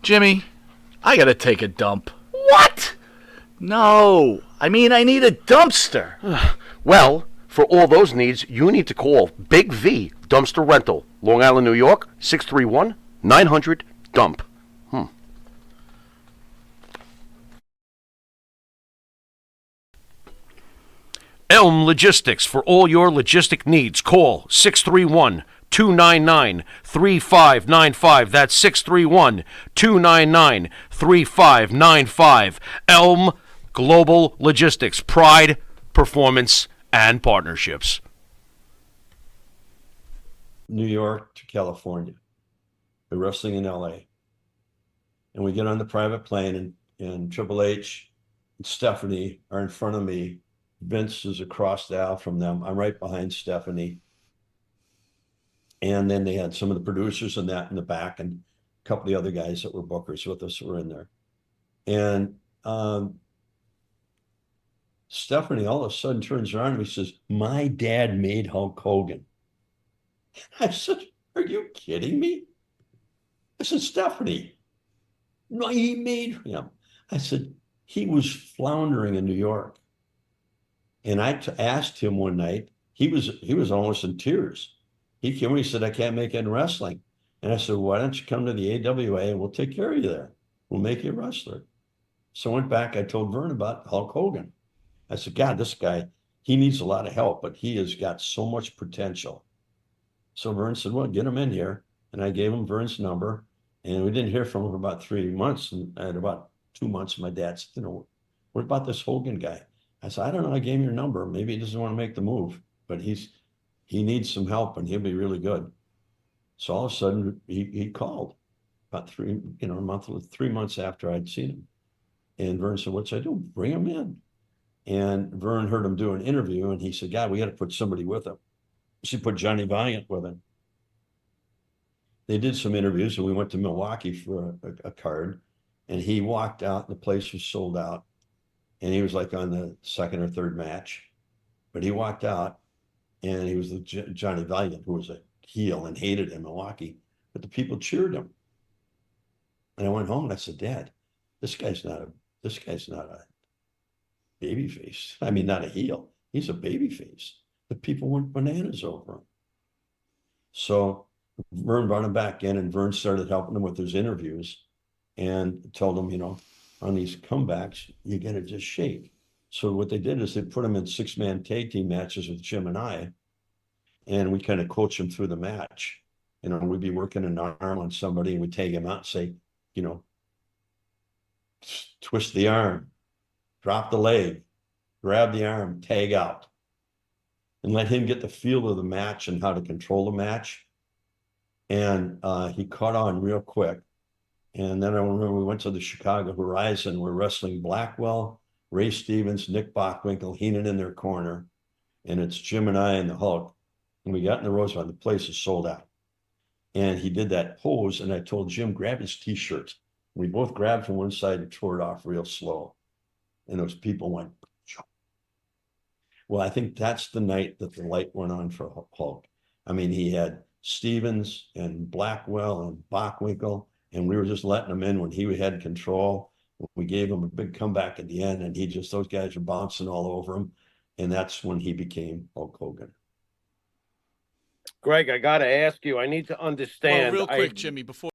Jimmy, I gotta take a dump. What? No, I mean I need a dumpster. Well, for all those needs, you need to call Big V Dumpster Rental, Long Island, New York, 631-900-DUMP. Elm Logistics. For all your logistic needs, call 631-299-3595. That's 631-299-3595. Elm Global Logistics. Pride, performance, and partnerships. New York to California. We're wrestling in LA. And we get on the private plane, and Triple H and Stephanie are in front of me. Vince is across the aisle from them. I'm right behind Stephanie. And then they had some of the producers and that in the back, and a couple of the other guys that were bookers with us were in there. And Stephanie all of a sudden turns around and me says, "My dad made Hulk Hogan." I said, "Are you kidding me?" I said, "Stephanie, no, he made him." I said, "He was floundering in New York." And I asked him one night, he was almost in tears. He came and he said, "I can't make it in wrestling." And I said, "Why don't you come to the AWA and we'll take care of you there. We'll make you a wrestler." So I went back, I told Vern about Hulk Hogan. I said, "God, this guy, he needs a lot of help, but he has got so much potential." So Vern said, "Well, get him in here." And I gave him Vern's number, and we didn't hear from him for about 3 months. And at about 2 months, my dad said, "What about this Hogan guy?" I said, "I don't know. I gave him your number. Maybe he doesn't want to make the move, but he needs some help and he'll be really good." So all of a sudden he called about 3 months after I'd seen him. And Vern said, "What's I do?" "Bring him in." And Vern heard him do an interview and he said, "God, we got to put somebody with him." She put Johnny Valiant with him. They did some interviews and we went to Milwaukee for a card, and he walked out and the place was sold out. And he was like on the second or third match, but he walked out and he was the Johnny Valiant, who was a heel and hated in Milwaukee, but the people cheered him. And I went home and I said, "Dad, this guy's not a baby face. I mean, not a heel. He's a baby face." The people went bananas over him. So Vern brought him back in, and Vern started helping him with his interviews and told him, on these comebacks, you got to just shake. So what they did is they put him in 6-man tag team matches with Jim and I, and we kind of coach him through the match. We'd be working an arm on somebody and we'd tag him out and say, twist the arm, drop the leg, grab the arm, tag out, and let him get the feel of the match and how to control the match. And he caught on real quick. And then I remember we went to the Chicago Horizon. We're wrestling Blackwell, Ray Stevens, Nick Bockwinkel, Heenan in their corner. And it's Jim and I and the Hulk. And we got in the Roosevelt. The place is sold out. And he did that pose. And I told Jim, grab his T-shirt. We both grabbed from one side and tore it off real slow. And those people went. Well, I think that's the night that the light went on for Hulk. I mean, he had Stevens and Blackwell and Bockwinkel, and we were just letting him in when he had control. We gave him a big comeback at the end, and those guys were bouncing all over him. And that's when he became Hulk Hogan. Greg, I got to ask you, I need to understand. Well, real quick, Jimmy, before